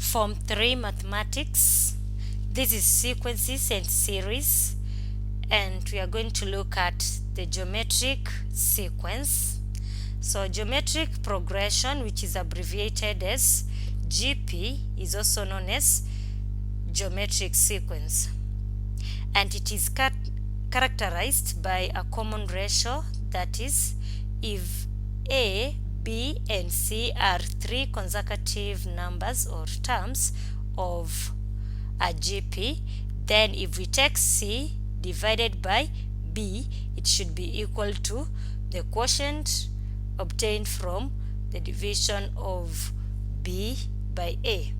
Form 3 Mathematics. This is sequences and series, and we are going to look at the geometric sequence. So geometric progression, which is abbreviated as GP, is also known as geometric sequence, and it is characterized by a common ratio, that is, if A, B, and C are three consecutive numbers or terms of a GP, then if we take C divided by B, it should be equal to the quotient obtained from the division of B by A,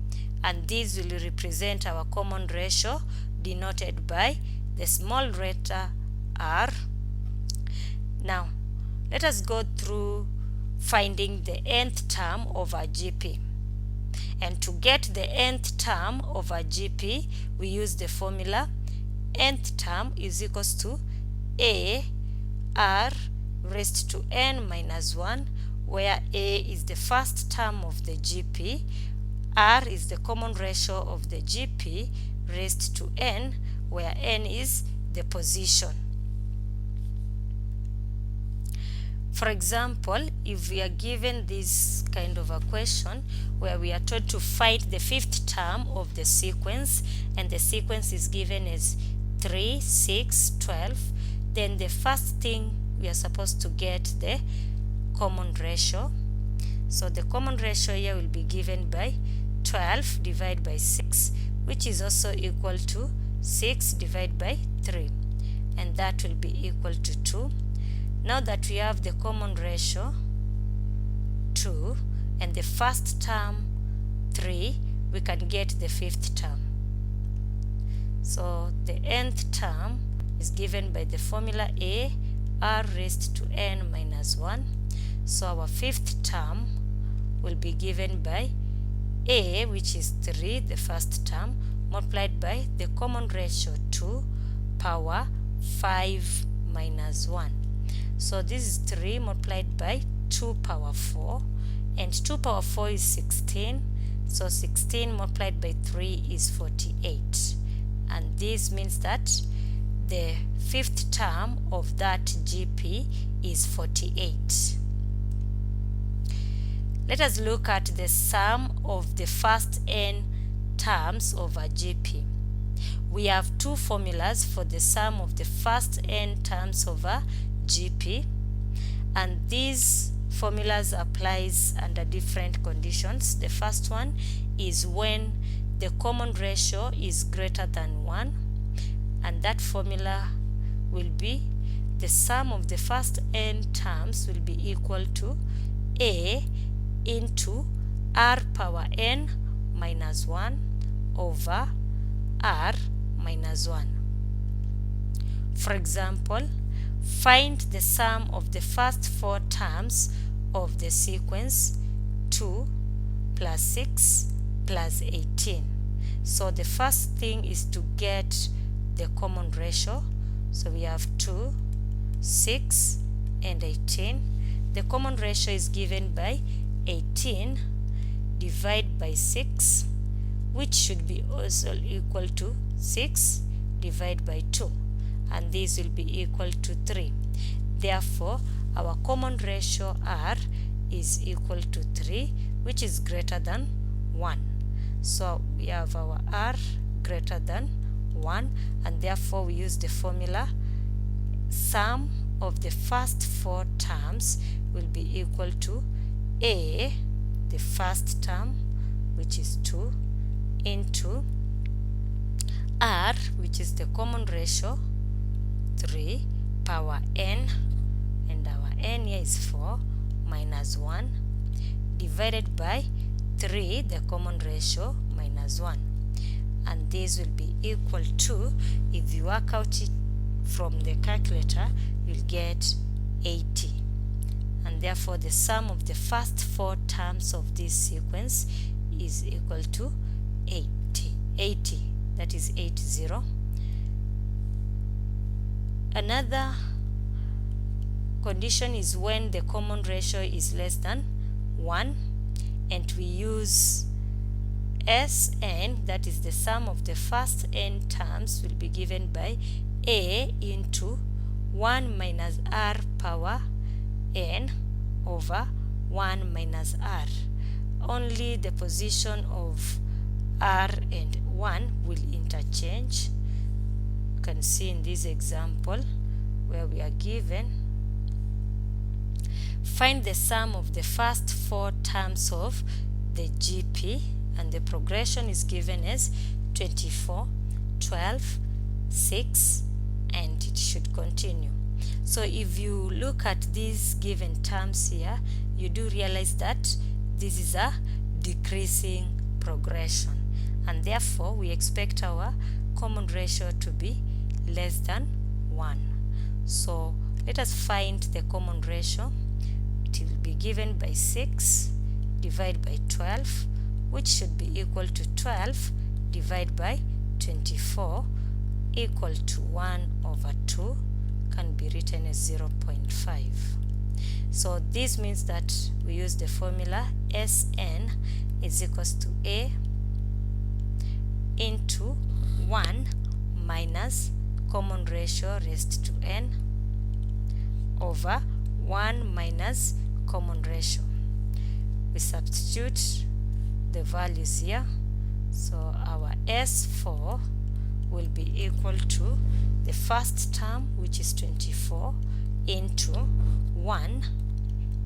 and this will represent our common ratio denoted by the small letter r. Now let us go through finding the nth term of a GP. And to get the nth term of a GP, we use the formula nth term is equals to A r raised to n minus 1, where A is the first term of the GP, r is the common ratio of the GP raised to n, where n is the position. For example, if we are given this kind of a question where we are told to find the fifth term of the sequence, and the sequence is given as 3, 6, 12, then the first thing we are supposed to get the common ratio. So the common ratio here will be given by 12 divided by 6, which is also equal to 6 divided by 3, and that will be equal to 2. Now that we have the common ratio 2 and the first term 3, we can get the fifth term. So the nth term is given by the formula A r raised to n minus 1. So our fifth term will be given by A, which is 3, the first term, multiplied by the common ratio 2 power 5 minus 1. So this is 3 multiplied by 2 power 4, and 2 power 4 is 16. So 16 multiplied by 3 is 48. And this means that the fifth term of that GP is 48. Let us look at the sum of the first n terms of a GP. We have two formulas for the sum of the first n terms of a GP, and these formulas applies under different conditions. The first one is when the common ratio is greater than 1, and that formula will be the sum of the first n terms will be equal to A into r power n minus 1 over r minus 1. For example, find the sum of the first 4 terms of the sequence 2 plus 6 plus 18. So the first thing is to get the common ratio. So we have 2, 6, and 18. The common ratio is given by 18 divided by 6, which should be also equal to 6 divided by 2, and this will be equal to 3. Therefore, our common ratio r is equal to 3, which is greater than 1. So we have our r greater than 1, and therefore we use the formula sum of the first 4 terms will be equal to A, the first term, which is 2, into r, which is the common ratio 3 power n, and our n here is 4, minus 1, divided by 3, the common ratio, minus 1. And this will be equal to, if you work out it from the calculator, you'll get 80. And therefore the sum of the first 4 terms of this sequence is equal to 80. That is 80. Another condition is when the common ratio is less than 1, and we use Sn, that is the sum of the first n terms, will be given by a into 1 minus r power n over 1 minus r. Only the position of r and 1 will interchange. You can see in this example where we are given, find the sum of the first 4 terms of the GP, and the progression is given as 24, 12, 6, and it should continue. So if you look at these given terms here, you do realize that this is a decreasing progression, and therefore we expect our common ratio to be less than 1. So let us find the common ratio. It will be given by 6 divided by 12, which should be equal to 12 divided by 24, equal to 1 over 2, can be written as 0.5. So this means that we use the formula Sn is equals to A into 1 minus common ratio raised to n over 1 minus common ratio. We substitute the values here, so our S4 will be equal to the first term, which is 24, into 1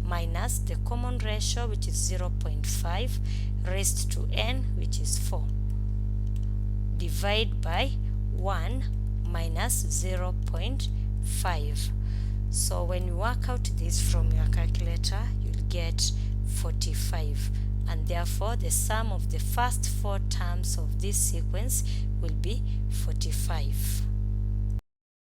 minus the common ratio, which is 0.5, raised to n, which is 4, divide by 1 minus 0.5. So when you work out this from your calculator, you'll get 45, and therefore the sum of the first 4 terms of this sequence will be 45.